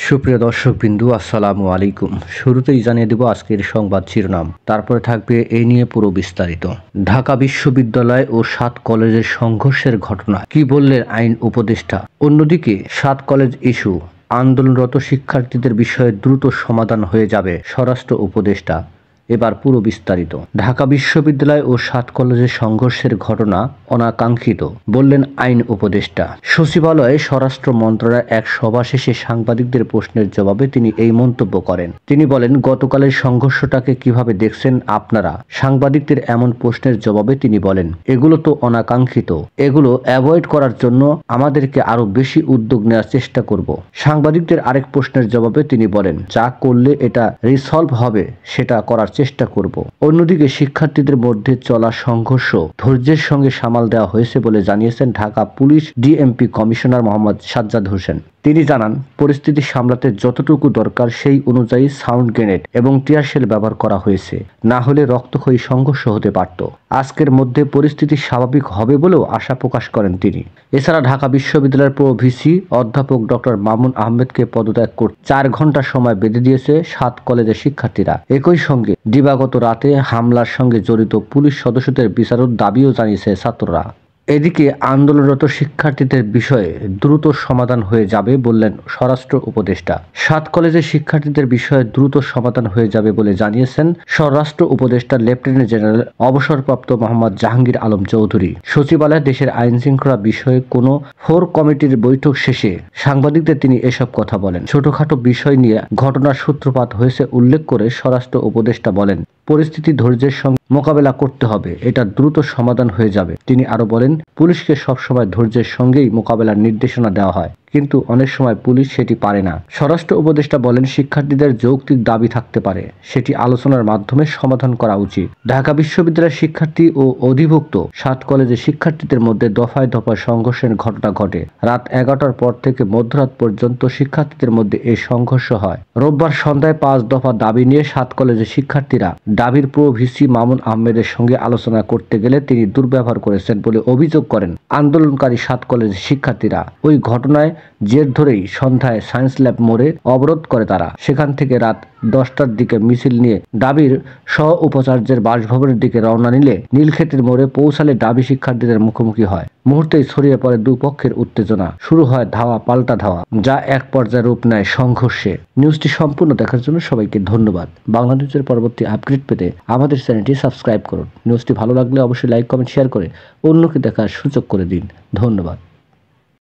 সুপ্রিয় দর্শকবৃন্দু, আসসালামু আলাইকুম। শুরুতেই জানিয়ে দেব আজকের সংবাদ শিরোনাম, তারপরে থাকবে এই নিয়ে পুরো বিস্তারিত। ঢাকা বিশ্ববিদ্যালয় ও ৭ কলেজের সংঘর্ষের ঘটনা কি বললেন আইন উপদেষ্টা? অন্যদিকে ৭ কলেজ ইস্যু, আন্দোলনরত শিক্ষার্থীদের বিষয়ে দ্রুত সমাধান হয়ে যাবে স্বরাষ্ট্র উপদেষ্টা। এবার পুরো বিস্তারিত। ঢাকা বিশ্ববিদ্যালয় ও ৭ কলেজের সংঘর্ষের ঘটনা অনাকাঙ্ক্ষিত বললেন আইন উপদেষ্টা। সচিবালয়ে স্বরাষ্ট্র মন্ত্রণালয়ের এক সভা শেষে সাংবাদিকদের প্রশ্নের জবাবে তিনি এই মন্তব্য করেন। তিনি বলেন, গতকালের সংঘর্ষটাকে কিভাবে দেখছেন আপনারা? সাংবাদিকদের এমন প্রশ্নের জবাবে তিনি বলেন, এগুলো তো অনাকাঙ্ক্ষিত, এগুলো অ্যাভয়েড করার জন্য আমাদেরকে আরো বেশি উদ্যোগ নেওয়ার চেষ্টা করব। সাংবাদিকদের আরেক প্রশ্নের জবাবে তিনি বলেন, যা করলে এটা রিসলভ হবে সেটা করার চেষ্টা করব। অন্যদিকে শিক্ষার্থীদের মধ্যে চলা সংঘর্ষ ধৈর্যের সঙ্গে সামাল দেওয়া হয়েছে বলে জানিয়েছেন Dhaka police DMP commissioner Mohammad Sajjad Hossain. তিনি জানান, পরিস্থিতি সামলাতে যতটুকু দরকার সেই অনুযায়ী সাউন্ড গ্রেনেড এবং টিয়ারশেল ব্যবহার করা হয়েছে, না হলে রক্তক্ষয়ী সংঘর্ষ হতে পারত। আজকের মধ্যে পরিস্থিতি স্বাভাবিক হবে বলেও আশা প্রকাশ করেন তিনি। এছাড়া ঢাকা বিশ্ববিদ্যালয়ের প্রো ভিসি অধ্যাপক ডক্টর মামুন আহমেদকে পদত্যাগ করতে ৪ ঘন্টা সময় বেঁধে দিয়েছে ৭ কলেজের শিক্ষার্থীরা। একই সঙ্গে দিবাগত রাতে হামলার সঙ্গে জড়িত পুলিশ সদস্যদের বিচারের দাবিও জানিয়েছে ছাত্ররা। এদিকে আন্দোলনরত শিক্ষার্থীদের বিষয়ে দ্রুত সমাধান হয়ে যাবে বললেন স্বরাষ্ট্র উপদেষ্টা। ৭ কলেজের শিক্ষার্থীদের বিষয়ে দ্রুত সমাধান হয়ে যাবে বলে জানিয়েছেন স্বরাষ্ট্র উপদেষ্টা লেফটেন্যান্ট জেনারেল অবসরপ্রাপ্ত মোহাম্মদ জাহাঙ্গীর আলম চৌধুরী। সচিবালয়ে দেশের আইন শৃঙ্খলা বিষয়ে কোনো ফোর কমিটির বৈঠক শেষে সাংবাদিকদের তিনি এসব কথা বলেন। ছোটখাটো বিষয় নিয়ে ঘটনার সূত্রপাত হয়েছে উল্লেখ করে স্বরাষ্ট্র উপদেষ্টা বলেন, পরিস্থিতি ধৈর্যের সঙ্গে মোকাবেলা করতে হবে, এটা দ্রুত সমাধান হয়ে যাবে। তিনি আরো বলেন, পুলিশকে সবসময় ধৈর্যের সঙ্গেই মোকাবেলার নির্দেশনা দেওয়া হয়, কিন্তু অনেক সময় পুলিশ সেটি পারে না। স্বরাষ্ট্র উপদেষ্টা বলেন, শিক্ষার্থীদের যৌক্তিক দাবি থাকতে পারে, সেটি আলোচনার মাধ্যমে সমাধান করা উচিত। ঢাকা বিশ্ববিদ্যালয়ের শিক্ষার্থী ও অধিভুক্ত ৭ কলেজের শিক্ষার্থীদের মধ্যে দফায় দফায় সংঘর্ষের ঘটনা ঘটে। রাত ১১টার পর থেকে মধ্যরাত পর্যন্ত শিক্ষার্থীদের মধ্যে এই সংঘর্ষ হয়। রোববার সন্ধ্যায় ৫ দফা দাবি নিয়ে ৭ কলেজের শিক্ষার্থীরা ডাবির প্রো ভিসি মামুন আহমেদের সঙ্গে আলোচনা করতে গেলে তিনি দুর্ব্যবহার করেছেন বলে অভিযোগ করেন আন্দোলনকারী ৭ কলেজের শিক্ষার্থীরা। ওই ঘটনায় জের ধরেই সন্ধ্যায় সায়েন্স ল্যাব মোড়ে অবরোধ করে তারা। সেখান থেকে রাত ১০টার দিকে মিছিল নিয়ে ডাবির সহ উপাচার্যের বাসভবনের দিকে রওনা নিলে নীলক্ষেতের মোড়ে পৌঁছালে ডাবি শিক্ষার্থীদের মুখোমুখি হয়। মুহূর্তেই ছড়িয়ে পড়ে দুপক্ষের উত্তেজনা, শুরু হয় ধাওয়া পাল্টা ধাওয়া, যা এক পর্যায়ে রূপ নেয় সংঘর্ষে। নিউজটি সম্পূর্ণ দেখার জন্য সবাইকে ধন্যবাদ। বাংলা নিউজের পরবর্তী আপডেট পেতে আমাদের চ্যানেলটি সাবস্ক্রাইব করুন। নিউজটি ভালো লাগলে অবশ্যই লাইক, কমেন্ট, শেয়ার করে অন্যকে দেখার সুযোগ করে দিন। ধন্যবাদ।